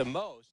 the most.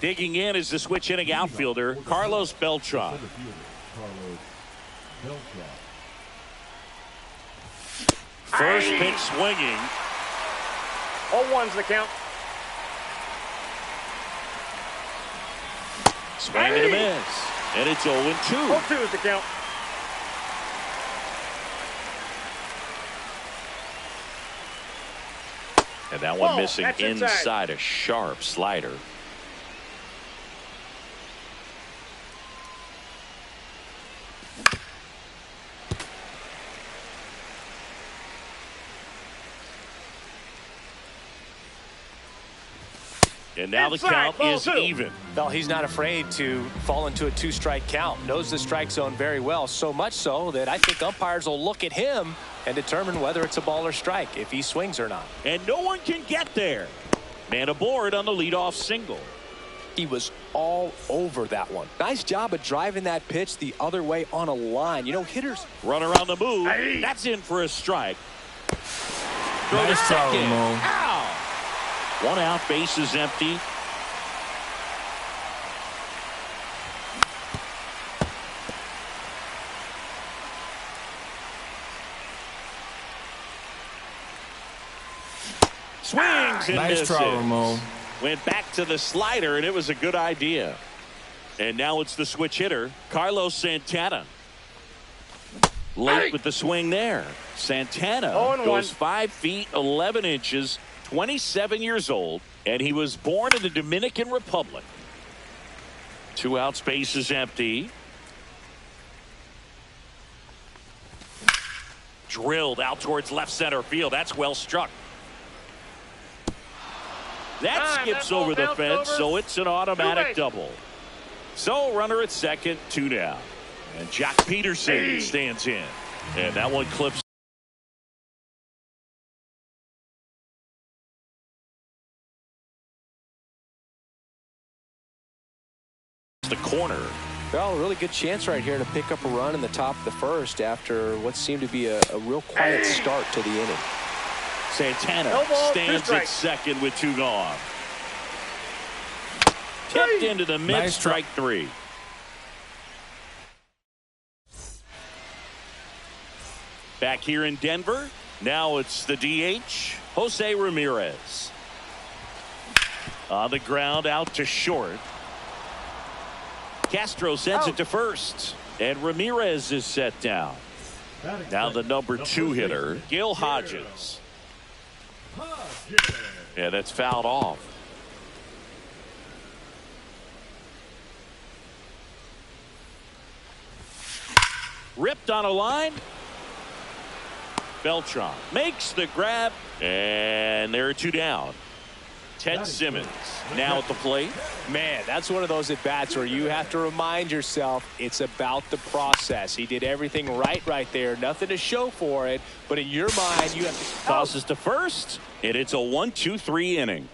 Digging in is the switch hitting outfielder, Carlos Beltran. First pitch swinging. 0-1's the count. Swing and a miss. And it's 0-2. 0-2 is the count. And that one missing that's inside a sharp slider. And now the count is even. Well, he's not afraid to fall into a 2-strike count. Knows the strike zone very well, so much so that I think umpires will look at him and determine whether it's a ball or strike, if he swings or not. And no one can get there. Man aboard on the leadoff single. He was all over that one. Nice job of driving that pitch the other way on a line. You know, hitters run around the move. That's in for a strike. Throw to second. Ow! 1 out, base is empty. Swings and misses. Went back to the slider, and it was a good idea. And now it's the switch hitter, Carlos Santana. Late with the swing there. Santana goes 5 feet 11 inches, 27 years old, and he was born in the Dominican Republic. 2 outs, base is empty. Drilled out towards left center field. That's well struck. That skips over the fence, so it's an automatic double. So runner at second, 2 down. And Jack Peterson stands in. And that one clips the corner. Well, a really good chance right here to pick up a run in the top of the first after what seemed to be a real quiet start to the inning. Santana stands at second with 2 gone. Tipped into the mid, strike 3. Back here in Denver, now it's the DH, Jose Ramirez. On the ground, out to short. Castro sends it to first, and Ramirez is set down. Now the number 2 hitter, Gil Hodges. Yeah, that's fouled off. Ripped on a line. Beltran makes the grab, and there are 2 down. Ted Simmons now at the plate. Man, that's one of those at-bats where you have to remind yourself it's about the process. He did everything right there. Nothing to show for it, but in your mind, you have to... Tosses to first, and it's a 1-2-3 inning.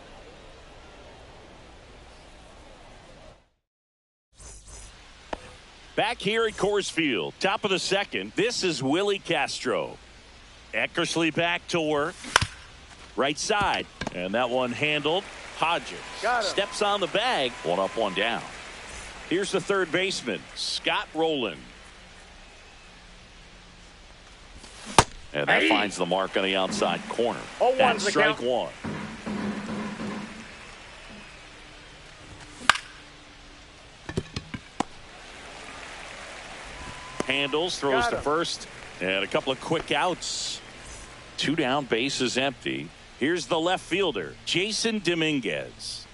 Back here at Coors Field, top of the second, this is Willie Castro. Eckersley back to work. Right side, and that one handled. Hodges steps on the bag. 1 up, 1 down. Here's the third baseman, Scott Rowland. And that finds the mark on the outside corner. And strike 1. Handles, throws to first, and a couple of quick outs. 2 down, base is empty. Here's the left fielder, Jason Dominguez.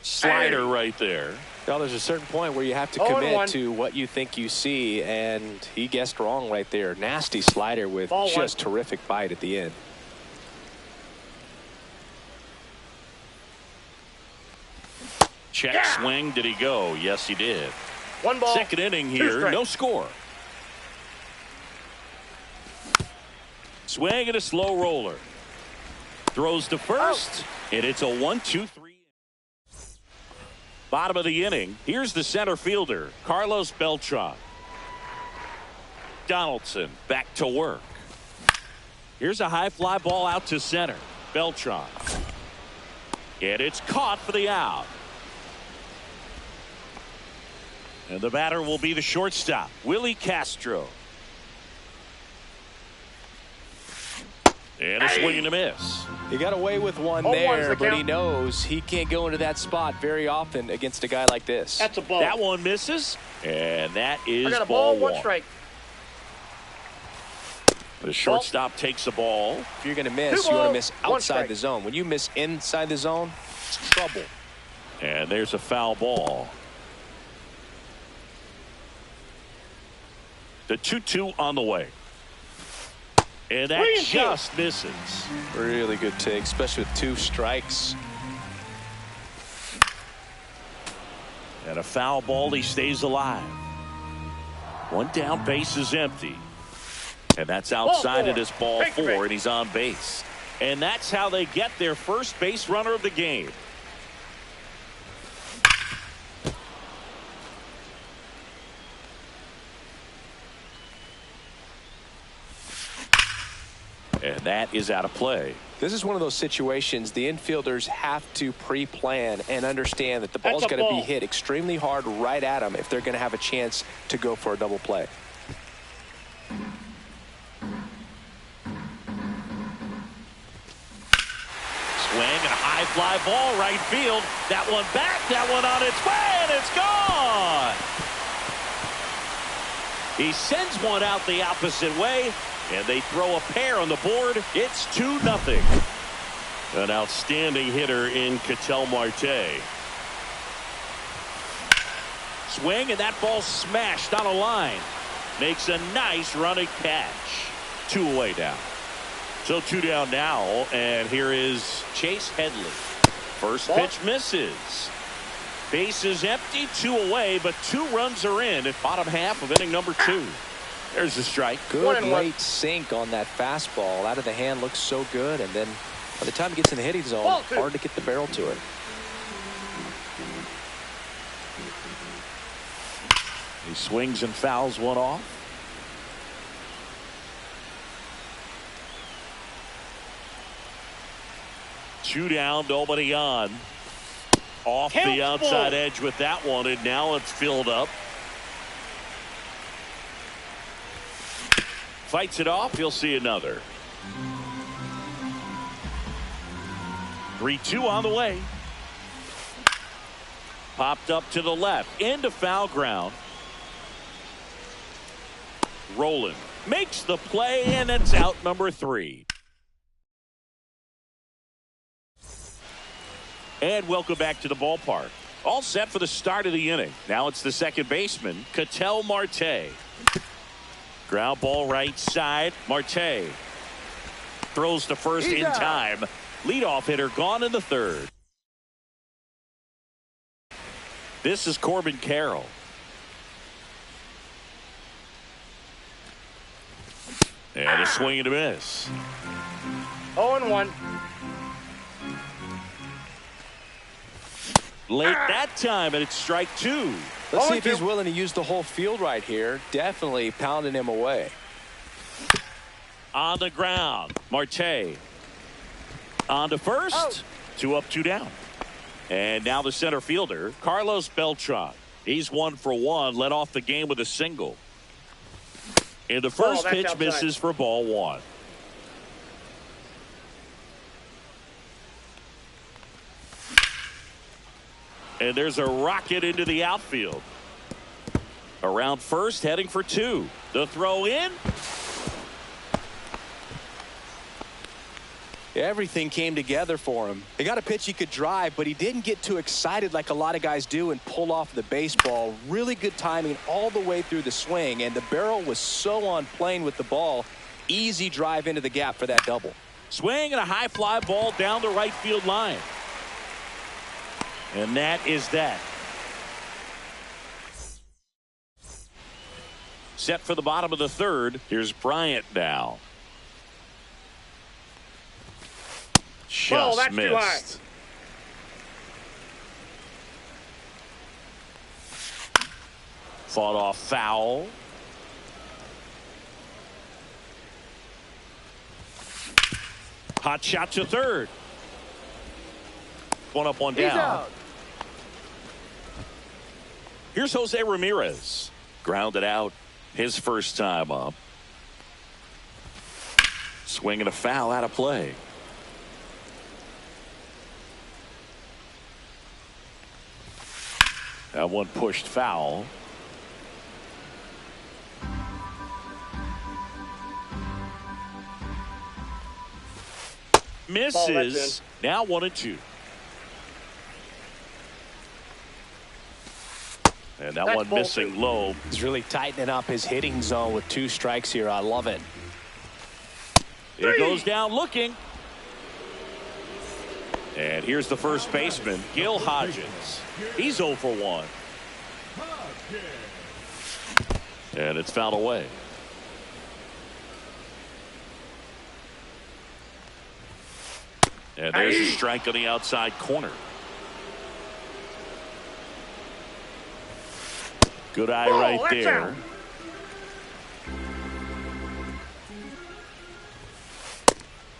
Slider right there. Well, there's a certain point where you have to commit to what you think you see, and he guessed wrong right there. Nasty slider with just terrific bite at the end. Check swing. Did he go? Yes, he did. 1 ball. Second inning here. No score. Swing and a slow roller. Throws to first, and it's a 1-2-3. Bottom of the inning. Here's the center fielder, Carlos Beltran. Donaldson back to work. Here's a high fly ball out to center. Beltran. And it's caught for the out. And the batter will be the shortstop, Willie Castro. And a swing and a miss. He got away with one there, but he knows he can't go into that spot very often against a guy like this. That's a ball. That one misses, and that is I got a ball one one. strike. The shortstop takes a ball. If you're going to miss, you want to miss outside the zone. When you miss inside the zone, it's trouble. And there's a foul ball. The 2-2 on the way. And that just misses. Really good take, especially with 2 strikes. And a foul ball, he stays alive. 1 down, base is empty. And that's outside. It is ball 4, and he's on base. And that's how they get their first base runner of the game. And that is out of play. This is one of those situations the infielders have to pre-plan and understand that the ball's going to be hit extremely hard right at them if they're going to have a chance to go for a double play. Swing and a high fly ball right field. That one back, that one on its way, and it's gone. He sends one out the opposite way, and they throw a pair on the board. It's 2-0. An outstanding hitter in Ketel Marte. Swing, and that ball smashed on a line. Makes a nice running catch. 2 away now. So 2 down now, and here is Chase Headley. First pitch misses. Base is empty, 2 away, but 2 runs are in at bottom half of inning number 2. There's the strike. Good late sink on that fastball. Out of the hand looks so good, and then by the time it gets in the hitting zone, hard to get the barrel to it. He swings and fouls one off. Two down, nobody on. Off the outside edge with that one, and now it's filled up. Fights it off, he'll see another. 3-2 on the way. Popped up to the left, into foul ground. Rolling, makes the play, and it's out number 3. And welcome back to the ballpark. All set for the start of the inning. Now it's the second baseman, Ketel Marte. Ground ball right side. Marte throws to first in time. Leadoff hitter gone in the 3rd. This is Corbin Carroll. And a swing and a miss. 0-1. Late that time, and it's strike 2. Let's see if he's willing to use the whole field right here. Definitely pounding him away. On the ground, Marte. On to first. 2 up, 2 down. And now the center fielder, Carlos Beltran. He's 1 for 1, led off the game with a single. And the first pitch misses for ball 1. And there's a rocket into the outfield. Around first, heading for 2. The throw in. Everything came together for him. He got a pitch he could drive, but he didn't get too excited like a lot of guys do and pull off the baseball. Really good timing all the way through the swing, and the barrel was so on plane with the ball. Easy drive into the gap for that double. Swing and a high fly ball down the right field line. And that is that. Set for the bottom of the 3rd. Here's Bryant now. Just missed. Fought off foul. Hot shot to 3rd. 1 up, 1 down. Here's Jose Ramirez. Grounded out his first time up. Swinging a foul out of play. That one pushed foul. Misses. Now 1-2. And that one missing low. He's really tightening up his hitting zone with 2 strikes here. I love it. It goes down looking. And here's the first baseman, Gil Hodges. He's 0 for 1. And it's fouled away. And there's a strike on the outside corner. Good eye right there.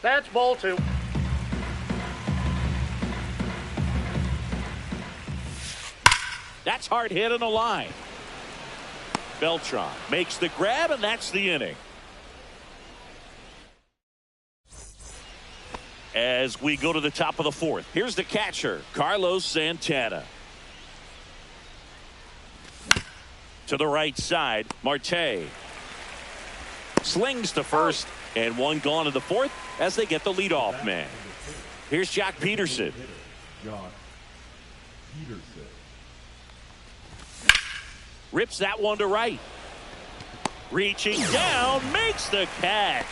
That's ball 2. That's hard hit on the line. Beltran makes the grab, and that's the inning. As we go to the top of the 4th, here's the catcher, Carlos Santana. To the right side, Marte slings to first, and one gone in the 4th as they get the leadoff man. Here's Jock Peterson. Rips that one to right. Reaching down, makes the catch.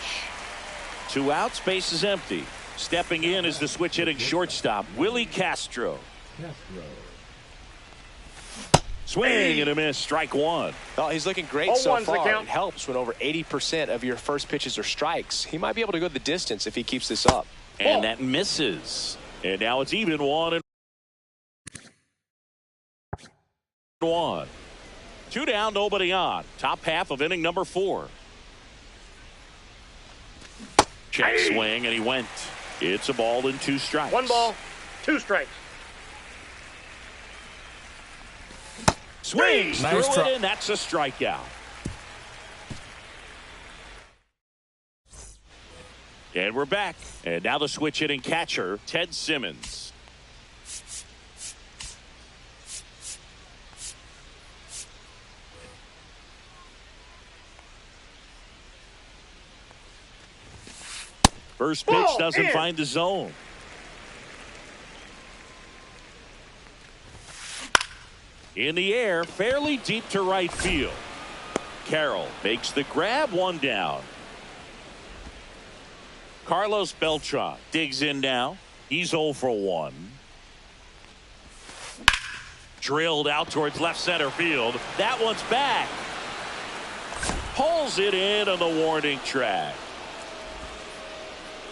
2 outs, base is empty. Stepping in is the switch hitting shortstop, Willie Castro. Swing and a miss, strike 1. Oh, he's looking great so far. It helps when over 80% of your first pitches are strikes. He might be able to go the distance if he keeps this up. And that misses. And now it's even 1-1. 2 down, nobody on. Top half of inning number 4. Check swing, and he went. It's a ball and 2 strikes. 1 ball, 2 strikes. Swings through it, and that's a strikeout. And we're back. And now the switch hitting catcher, Ted Simmons. First pitch doesn't find the zone. In the air, fairly deep to right field. Carroll makes the grab, 1 down. Carlos Beltran digs in now. He's 0 for 1. Drilled out towards left center field. That one's back. Pulls it in on the warning track.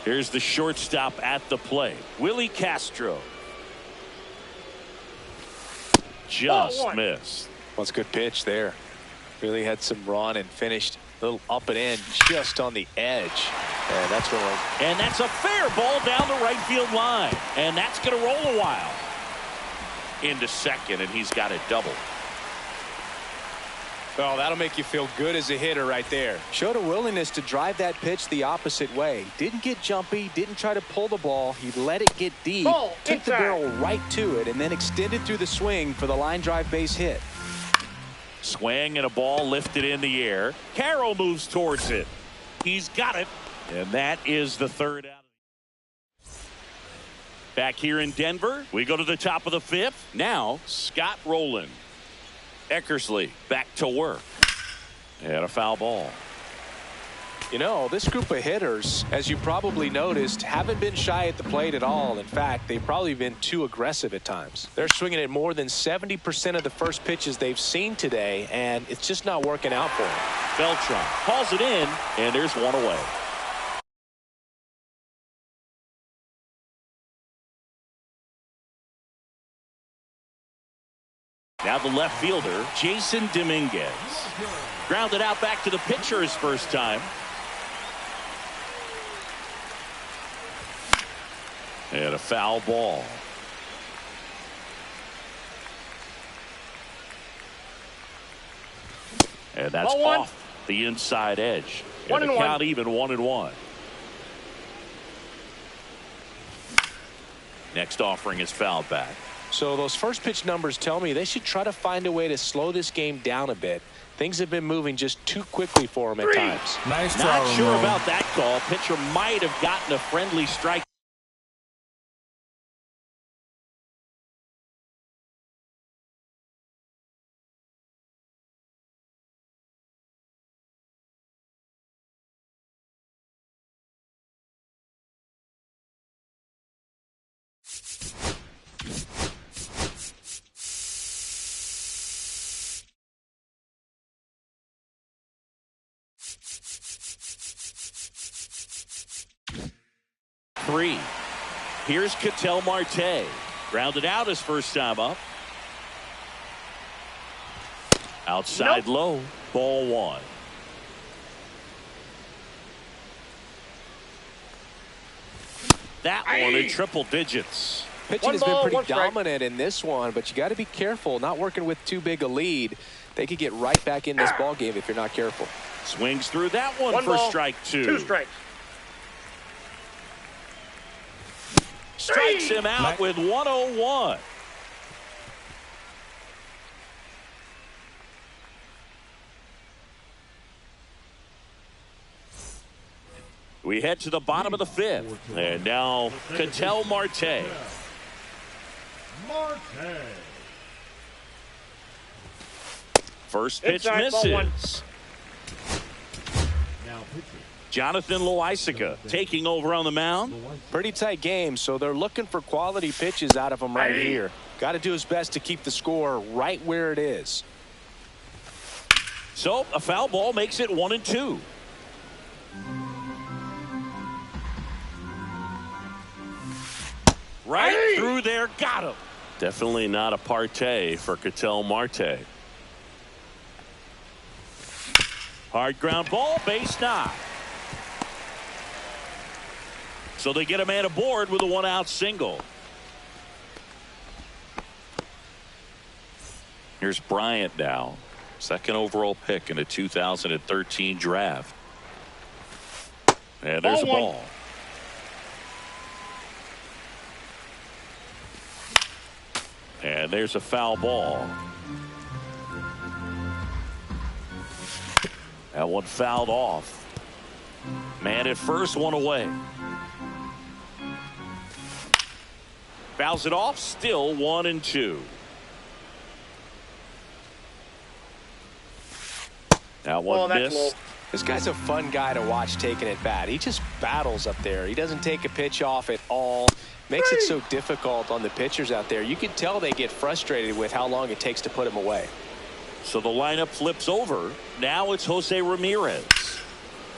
Here's the shortstop at the plate, Willie Castro. Just missed. Well, it's a good pitch there. Really had some run and finished a little up and in just on the edge. And that's what. And that's a fair ball down the right field line. And that's going to roll a while. Into second, and he's got a double. Oh, that'll make you feel good as a hitter right there. Showed a willingness to drive that pitch the opposite way. Didn't get jumpy, didn't try to pull the ball. He let it get deep, took the barrel right to it, and then extended through the swing for the line drive base hit. Swing and a ball lifted in the air. Carroll moves towards it. He's got it, and that is the 3rd out. Back here in Denver, we go to the top of the 5th. Now, Scott Rowland. Eckersley back to work. And a foul ball. You know, this group of hitters, as you probably noticed, haven't been shy at the plate at all. In fact, they've probably been too aggressive at times. They're swinging at more than 70% of the first pitches they've seen today, and it's just not working out for them. Beltran calls it in, and there's one away. Now the left fielder, Jason Dominguez. Grounded out back to the pitcher his first time. And a foul ball. And that's off the inside edge. And the count even 1-1. Next offering is fouled back. So those first pitch numbers tell me they should try to find a way to slow this game down a bit. Things have been moving just too quickly for him at times. Nice try, Not sure Ramon. about that call. Pitcher might have gotten a friendly strike. Three. Here's Ketel Marte. Grounded out his first time up. Outside low. Ball one. That one in triple digits. Pitching has been pretty dominant in this one, but you got to be careful. Not working with too big a lead. They could get right back in this ball game if you're not careful. Swings through that one for strike two. 2 strikes. Strikes him out with 101. We head to the bottom of the fifth. And now Ketel Marte. First pitch misses. Jonathan Loaisiga taking over on the mound. Pretty tight game, so they're looking for quality pitches out of him right here. Got to do his best to keep the score right where it is. So a foul ball makes it 1-2. Right through there, got him. Definitely not a partay for Ketel Marte. Hard ground ball, base knock. So they get a man aboard with a 1-out single. Here's Bryant now. Second overall pick in the 2013 draft. And there's a ball. And there's a foul ball. That one fouled off. Man at first, one away. Fouls it off, still 1-2. That one missed. This guy's a fun guy to watch taking at bat. He just battles up there. He doesn't take a pitch off at all. Makes it so difficult on the pitchers out there. You can tell they get frustrated with how long it takes to put him away. So the lineup flips over. Now it's Jose Ramirez.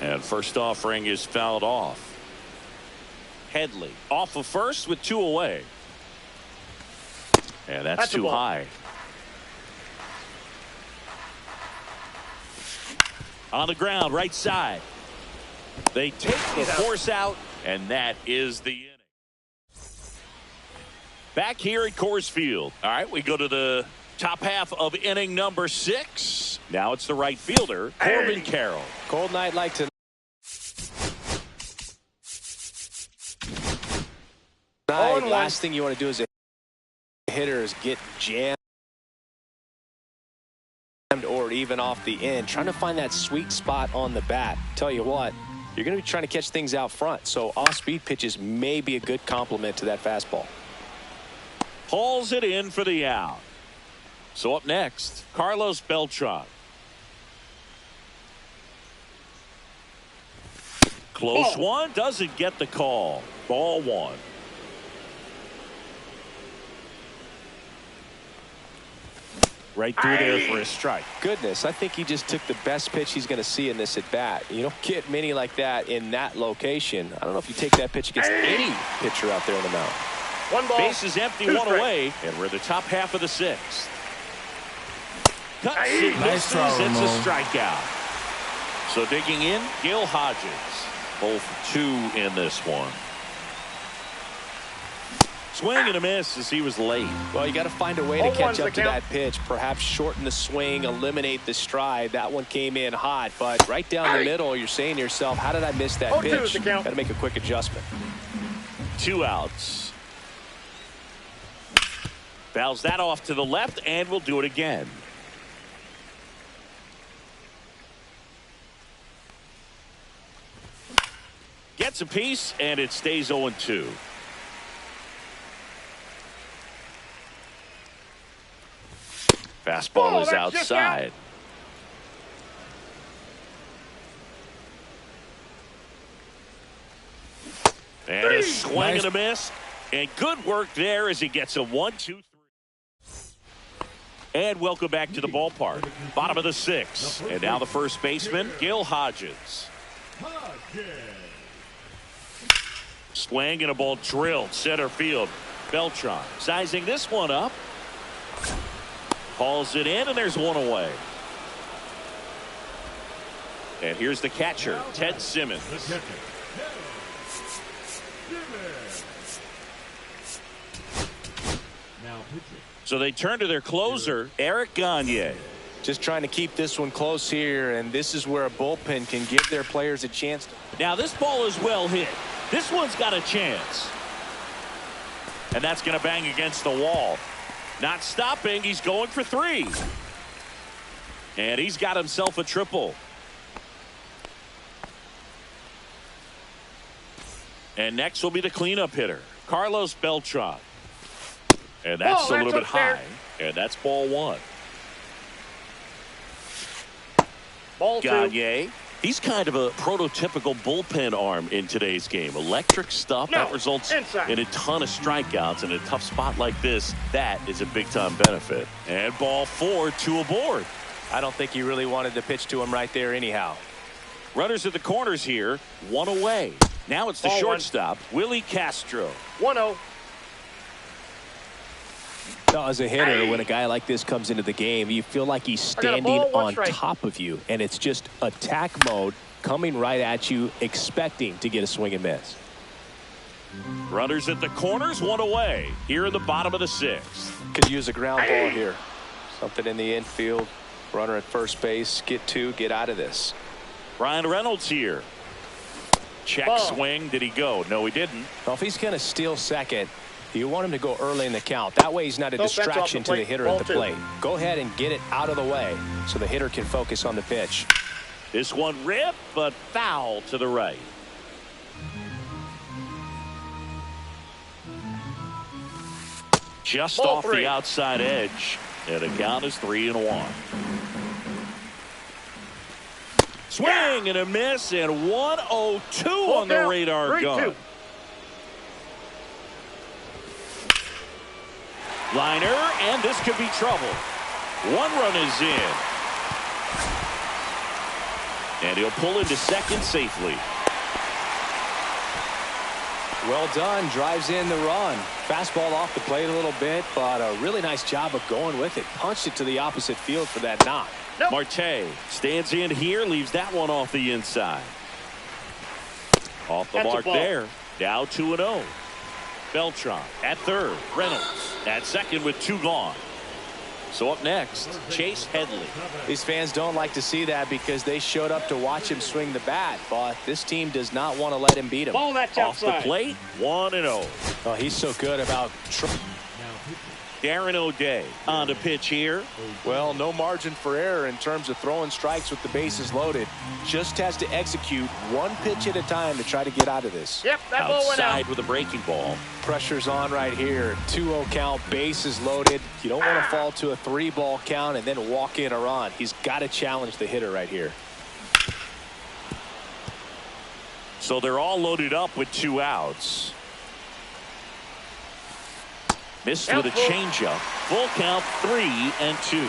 And first offering is fouled off. Headley off of first with 2 away. And that's too high. On the ground, right side. They take the force out, and that is the inning. Back here at Coors Field. All right, we go to the top half of inning number 6. Now it's the right fielder, Corbin Carroll. Cold night like tonight. Last thing you want to do as a hitter is get jammed or even off the end. Trying to find that sweet spot on the bat. Tell you what, you're going to be trying to catch things out front. So off-speed pitches may be a good complement to that fastball. Hauls it in for the out. So up next, Carlos Beltran. Close one, doesn't get the call. Ball one. Right through there for a strike. Goodness, I think he just took the best pitch he's going to see in this at bat. You don't get many like that in that location. I don't know if you take that pitch against any pitcher out there on the mound. 1 ball. Base is empty, 1 away, and we're the top half of the 6th. Cuts it, Nice try, it's Ramon. a strikeout. So digging in, Gil Hodges. Both 2 in this one. Swing and a miss as he was late. Well, you got to find a way to catch up to that pitch. Perhaps shorten the swing, eliminate the stride. That one came in hot, but right down the middle, you're saying to yourself, how did I miss that pitch? Got to make a quick adjustment. 2 outs. Fouls that off to the left, and we'll do it again. Gets a piece, and it stays 0-2. Fastball is outside. And a swing and a miss. And good work there as he gets a 1-2-3. And welcome back to the ballpark. Bottom of the 6th. And now the first baseman, Gil Hodges. Swing and a ball drilled center field. Beltran sizing this one up. Calls it in, and there's one away. And here's the catcher, Ted Simmons. So they turn to their closer, Eric Gagne. Just trying to keep this one close here, and this is where a bullpen can give their players a chance. Now this ball is well hit. This one's got a chance. And that's going to bang against the wall. Not stopping. He's going for 3. And he's got himself a triple. And next will be the cleanup hitter, Carlos Beltran. And that's a little bit high. And that's ball 1. Ball 2. Gagne. He's kind of a prototypical bullpen arm in today's game. Electric stuff that results in a ton of strikeouts. In a tough spot like this, that is a big-time benefit. And ball 4, 2 aboard. I don't think he really wanted to pitch to him right there anyhow. Runners at the corners here, 1 away. Now it's the shortstop, Willie Castro. 1-0. As a hitter, when a guy like this comes into the game, you feel like he's standing on top of you, and it's just attack mode coming right at you, expecting to get a swing and miss. Runners at the corners, 1 away here in the bottom of the 6th. Could use a ground ball here. Something in the infield. Runner at first base. Get 2, get out of this. Ryan Reynolds here. Check swing. Did he go? No, he didn't. Well, if he's going to steal second, you want him to go early in the count. That way he's not a distraction to the hitter at the plate. Go ahead and get it out of the way so the hitter can focus on the pitch. This one ripped, but foul to the right. Just off the outside edge. And the count is 3-1. Swing and a miss, and 1-0-2 on the radar gun. Liner, and this could be trouble. 1 run is in. And he'll pull into second safely. Well done. Drives in the run. Fastball off the plate a little bit, but a really nice job of going with it. Punched it to the opposite field for that knock. Marte stands in here, leaves that one off the inside. Off the mark there. Now 2-0. Beltran at third. Reynolds at second with 2 gone. So up next, Chase Headley. These fans don't like to see that because they showed up to watch him swing the bat, but this team does not want to let him beat him. Ball that's off the plate, 1-0. Oh, he's so good about. Darren O'Day on the pitch here. Well, no margin for error in terms of throwing strikes with the bases loaded. Just has to execute 1 pitch at a time to try to get out of this. Yep, that ball went out. Outside with a breaking ball. Pressure's on right here. 2-0 count, bases loaded. You don't want to fall to a 3-ball count and then walk in a run. He's got to challenge the hitter right here. So they're all loaded up with 2 outs. Missed with a changeup. Full count, 3-2.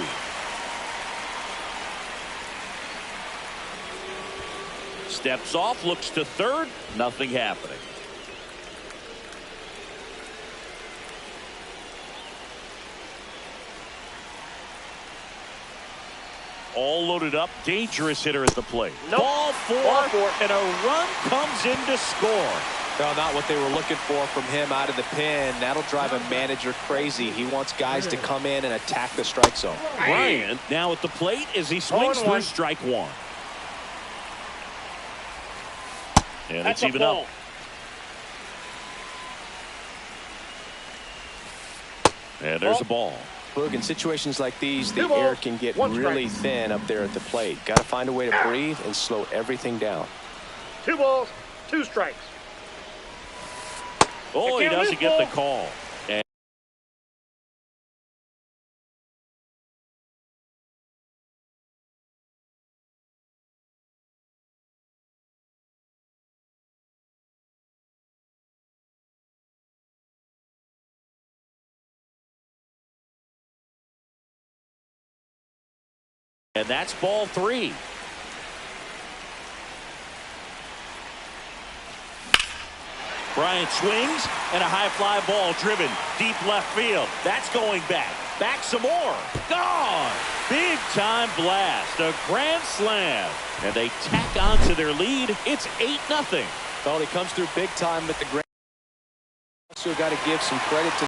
Steps off, looks to third. Nothing happening. All loaded up. Dangerous hitter at the plate. Nope. Ball 4, and a run comes in to score. No, not what they were looking for from him out of the pen. That'll drive a manager crazy. He wants guys to come in and attack the strike zone. Bryant now at the plate as he swings through strike one. And it's even up. And there's a ball. Boog, in situations like these, the air can get really thin up there at the plate. Got to find a way to breathe and slow everything down. 2 balls, 2 strikes. Oh, he doesn't get the call. And that's ball 3. Bryant swings, and a high fly ball driven deep left field. That's going back. Back some more. Gone. Big time blast. A grand slam. And they tack on to their lead. It's 8-0. Well, he comes through big time with the grand. Also got to give some credit to